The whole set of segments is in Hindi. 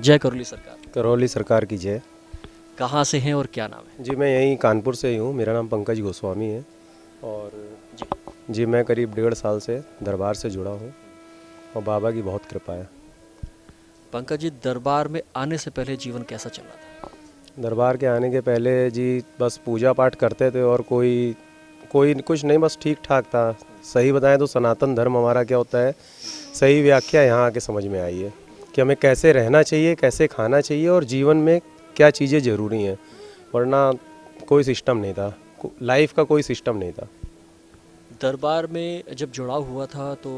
जय करौली सरकार। करौली सरकार की जय। कहाँ से हैं और क्या नाम है? जी मैं यहीं कानपुर से ही हूँ। मेरा नाम पंकज गोस्वामी है और जी मैं करीब 1.5 साल से दरबार से जुड़ा हूँ और बाबा की बहुत कृपा है। पंकज जी, दरबार में आने से पहले जीवन कैसा चल रहा था? दरबार के आने के पहले जी बस पूजा पाठ करते थे और कोई कोई कुछ नहीं, बस ठीक ठाक था। सही बताएं तो सनातन धर्म हमारा क्या होता है, सही व्याख्या यहाँ आके समझ में आई है कि हमें कैसे रहना चाहिए, कैसे खाना चाहिए और जीवन में क्या चीज़ें ज़रूरी हैं। वरना कोई सिस्टम नहीं था, लाइफ का कोई सिस्टम नहीं था। दरबार में जब जुड़ाव हुआ था तो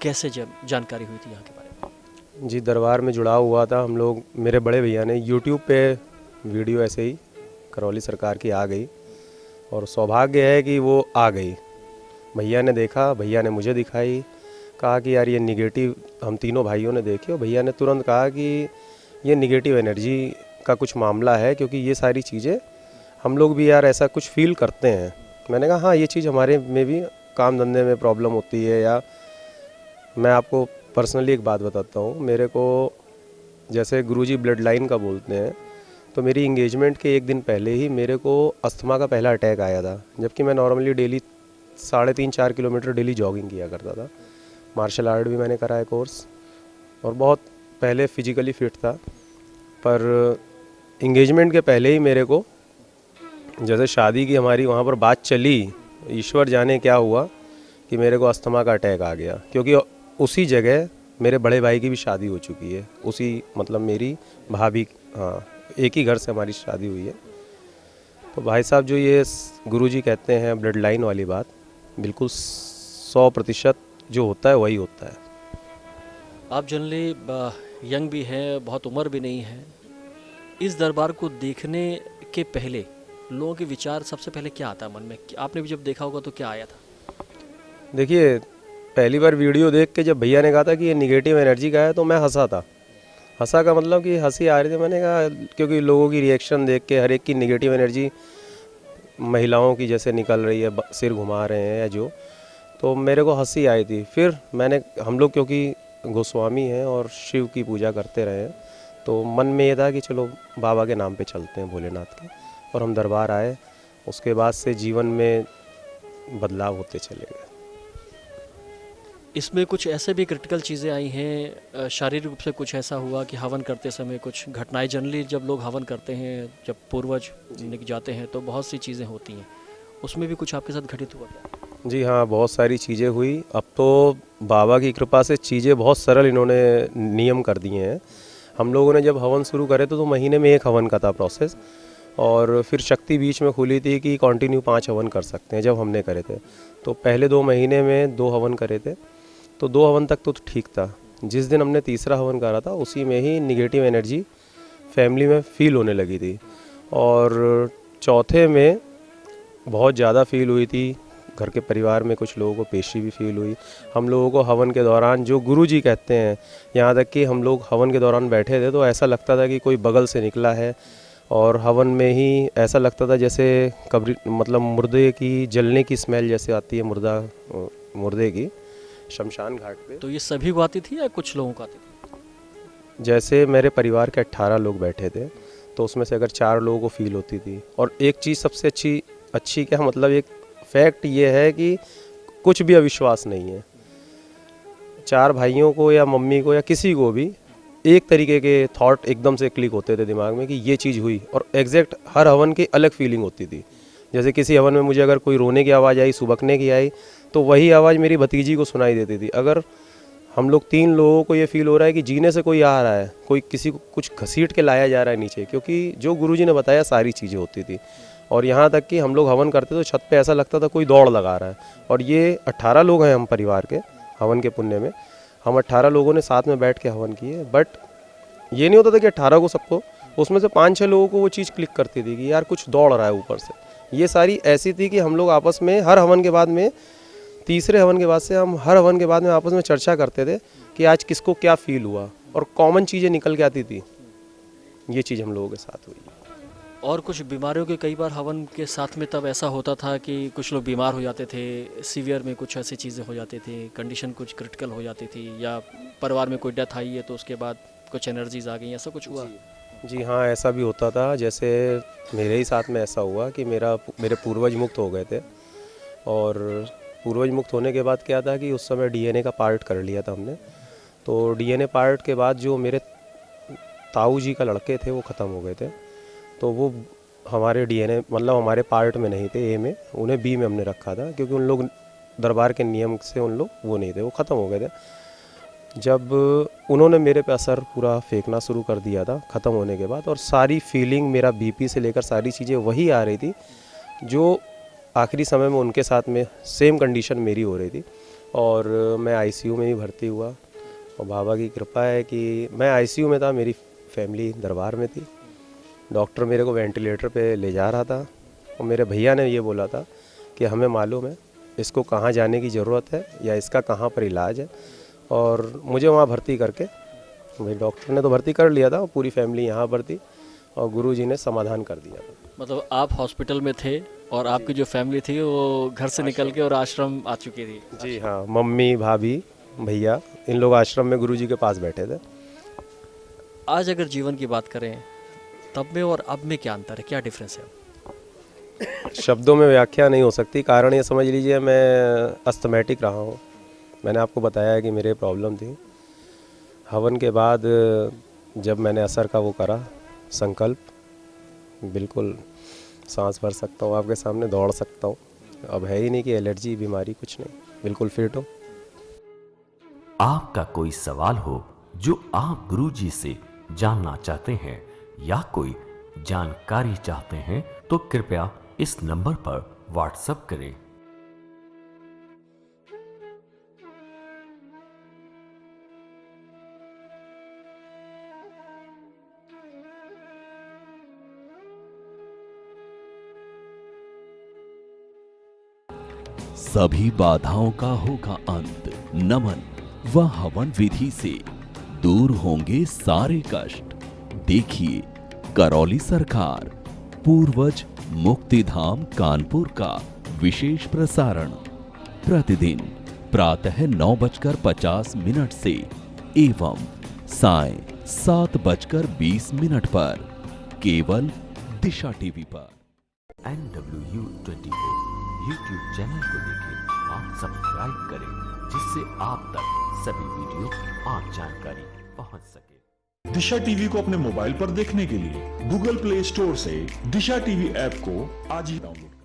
कैसे जानकारी हुई थी यहाँ के बारे में? जी दरबार में जुड़ाव हुआ था हम लोग, मेरे बड़े भैया ने यूट्यूब पे वीडियो ऐसे ही करौली सरकार की आ गई और सौभाग्य है कि वो आ गई। भैया ने देखा, भैया ने मुझे दिखाई, कहा कि यार ये निगेटिव, हम तीनों भाइयों ने देखी और भैया ने तुरंत कहा कि ये निगेटिव एनर्जी का कुछ मामला है, क्योंकि ये सारी चीज़ें हम लोग भी यार ऐसा कुछ फील करते हैं। मैंने कहा हाँ ये चीज़ हमारे में भी काम धंधे में प्रॉब्लम होती है। या मैं आपको पर्सनली एक बात बताता हूँ, मेरे को जैसे गुरुजी ब्लड लाइन का बोलते हैं, तो मेरी इंगेजमेंट के एक दिन पहले ही मेरे को अस्थमा का पहला अटैक आया था। जबकि मैं normally daily 3.5-4 kilometre daily jogging किया करता था। मार्शल आर्ट भी मैंने करा है कोर्स और बहुत पहले फिजिकली फिट था। पर इंगेजमेंट के पहले ही मेरे को, जैसे शादी की हमारी वहाँ पर बात चली, ईश्वर जाने क्या हुआ कि मेरे को अस्थमा का अटैक आ गया। क्योंकि उसी जगह मेरे बड़े भाई की भी शादी हो चुकी है, उसी मतलब मेरी भाभी, हाँ एक ही घर से हमारी शादी हुई है। तो भाई साहब जो ये गुरुजी कहते हैं ब्लड लाइन वाली बात, बिल्कुल 100% जो होता है वही होता है। आप जनरली यंग भी हैं, बहुत उम्र भी नहीं है। इस दरबार को देखने के पहले लोगों के विचार सबसे पहले क्या आता है मन में? आपने भी जब देखा होगा तो क्या आया था? देखिए पहली बार वीडियो देख के जब भैया ने कहा था कि ये निगेटिव एनर्जी का है तो मैं हंसा था। हंसा का मतलब कि हंसी आ रही थी। मैंने कहा क्योंकि लोगों की रिएक्शन देख के हर एक की निगेटिव एनर्जी, महिलाओं की जैसे निकल रही है, सिर घुमा रहे हैं या जो, तो मेरे को हंसी आई थी। फिर मैंने, हम लोग क्योंकि गोस्वामी हैं और शिव की पूजा करते रहे हैं, तो मन में ये था कि चलो बाबा के नाम पे चलते हैं, भोलेनाथ के, और हम दरबार आए। उसके बाद से जीवन में बदलाव होते चले गए। इसमें कुछ ऐसे भी क्रिटिकल चीज़ें आई हैं, शारीरिक रूप से कुछ ऐसा हुआ कि हवन करते समय कुछ घटनाएं? जनरली जब लोग हवन करते हैं, जब पूर्वज जाते हैं तो बहुत सी चीज़ें होती हैं, उसमें भी कुछ आपके साथ घटित हुआ क्या? जी हाँ, बहुत सारी चीज़ें हुई। अब तो बाबा की कृपा से चीज़ें बहुत सरल इन्होंने नियम कर दिए हैं। हम लोगों ने जब हवन शुरू करे तो महीने में 1 हवन का था प्रोसेस, और फिर शक्ति बीच में खुली थी कि कंटिन्यू 5 हवन कर सकते हैं। जब हमने करे थे तो पहले 2 महीने में 2 हवन करे थे, तो 2 हवन तक तो ठीक था। जिस दिन हमने तीसरा हवन करा था उसी में ही निगेटिव एनर्जी फैमिली में फील होने लगी थी, और चौथे में बहुत ज़्यादा फील हुई थी। घर के परिवार में कुछ लोगों को पेशी भी फील हुई। हम लोगों को हवन के दौरान, जो गुरुजी कहते हैं, यहाँ तक कि हम लोग हवन के दौरान बैठे थे तो ऐसा लगता था कि कोई बगल से निकला है, और हवन में ही ऐसा लगता था जैसे कब्र, मतलब मुर्दे की जलने की स्मेल जैसे आती है, मुर्दे की, शमशान घाट पे। तो ये सभी को आती थी या कुछ लोगों को आती थी? जैसे मेरे परिवार के 18 लोग बैठे थे, तो उसमें से अगर 4 लोगों को फील होती थी। और एक चीज़ सबसे अच्छी क्या मतलब, एक फैक्ट ये है कि कुछ भी अविश्वास नहीं है। 4 भाइयों को या मम्मी को या किसी को भी एक तरीके के थॉट एकदम से क्लिक होते थे दिमाग में कि ये चीज़ हुई, और एग्जैक्ट हर हवन की अलग फीलिंग होती थी। जैसे किसी हवन में मुझे अगर कोई रोने की आवाज़ आई, सुबकने की आई, तो वही आवाज़ मेरी भतीजी को सुनाई देती थी। अगर हम लोग 3 लोगों को ये फील हो रहा है कि जीने से कोई आ रहा है, कोई किसी को कुछ घसीट के लाया जा रहा है नीचे, क्योंकि जो गुरुजी ने बताया सारी चीज़ें होती थी। और यहाँ तक कि हम लोग हवन करते तो छत पे ऐसा लगता था कोई दौड़ लगा रहा है। और ये 18 लोग हैं हम परिवार के, हवन के पुण्य में हम 18 लोगों ने साथ में बैठ के हवन किए। बट ये नहीं होता था कि 18 को सबको, उसमें से 5-6 लोगों को वो चीज़ क्लिक करती थी कि यार कुछ दौड़ रहा है ऊपर से। ये सारी ऐसी थी कि हम लोग आपस में हर हवन के बाद में, तीसरे हवन के बाद से हम हर हवन के बाद में आपस में चर्चा करते थे कि आज किसको क्या फील हुआ, और कॉमन चीज़ें निकल के आती थी। ये चीज़ हम लोगों के साथ हुई। और कुछ बीमारियों के कई बार हवन के साथ में तब ऐसा होता था कि कुछ लोग बीमार हो जाते थे, सीवियर में कुछ ऐसी चीज़ें हो जाती थी, कंडीशन कुछ क्रिटिकल हो जाती थी, या परिवार में कोई डेथ आई है तो उसके बाद कुछ एनर्जीज आ गई, ऐसा कुछ हुआ? जी हाँ, ऐसा भी होता था। जैसे मेरे ही साथ में ऐसा हुआ कि मेरे पूर्वज मुक्त हो गए थे, और पूर्वज मुक्त होने के बाद क्या था कि उस समय डीएनए का पार्ट कर लिया था हमने। तो डीएनए पार्ट के बाद जो मेरे ताऊ जी का लड़के थे वो ख़त्म हो गए थे, तो वो हमारे डीएनए मतलब हमारे पार्ट में नहीं थे, ए में, उन्हें बी में हमने रखा था, क्योंकि उन लोग दरबार के नियम से उन लोग वो नहीं थे, वो ख़त्म हो गए थे। जब उन्होंने मेरे पे असर पूरा फेंकना शुरू कर दिया था ख़त्म होने के बाद, और सारी फीलिंग, मेरा बीपी से लेकर सारी चीज़ें वही आ रही थी जो आखिरी समय में उनके साथ में सेम कंडीशन मेरी हो रही थी। और मैं आईसीयू में ही भर्ती हुआ, और बाबा की कृपा है कि मैं आईसीयू में था, मेरी फैमिली दरबार में थी। डॉक्टर मेरे को वेंटिलेटर पे ले जा रहा था, और मेरे भैया ने ये बोला था कि हमें मालूम है इसको कहाँ जाने की ज़रूरत है या इसका कहाँ पर इलाज है, और मुझे वहाँ भर्ती करके, भाई डॉक्टर ने तो भर्ती कर लिया था, पूरी फैमिली यहाँ पर थी, और गुरुजी ने समाधान कर दिया था। मतलब आप हॉस्पिटल में थे और आपकी जो फैमिली थी वो घर से निकल के और आश्रम आ चुकी थी? जी हाँ, मम्मी, भाभी, भैया, इन लोग आश्रम में गुरुजी के पास बैठे थे। आज अगर जीवन की बात करें तब में और अब में क्या अंतर है, क्या डिफरेंस है? शब्दों में व्याख्या नहीं हो सकती। कारण ये समझ लीजिए, मैं अस्थमैटिक रहा हूँ। मैंने आपको बताया है कि मेरे प्रॉब्लम थी। हवन के बाद जब मैंने असर का वो करा संकल्प, बिल्कुल सांस भर सकता हूँ, आपके सामने दौड़ सकता हूँ। अब है ही नहीं कि एलर्जी बीमारी, कुछ नहीं, बिल्कुल फिट हूँ। आपका कोई सवाल हो जो आप गुरुजी से जानना चाहते हैं या कोई जानकारी चाहते हैं तो कृपया इस नंबर पर व्हाट्सएप करें। सभी बाधाओं का होगा अंत। नमन व हवन विधि से दूर होंगे सारे कष्ट। देखिए करौली सरकार पूर्वज मुक्तिधाम कानपुर का विशेष प्रसारण प्रतिदिन प्रातः 9:50 से एवं साय 7:20 पर केवल दिशा टीवी पर। NW24 यूट्यूब चैनल को देखें और सब्सक्राइब करें, जिससे आप तक सभी वीडियो और जानकारी पहुंच सके। दिशा टीवी को अपने मोबाइल पर देखने के लिए गूगल प्ले स्टोर से दिशा टीवी ऐप को आज ही डाउनलोड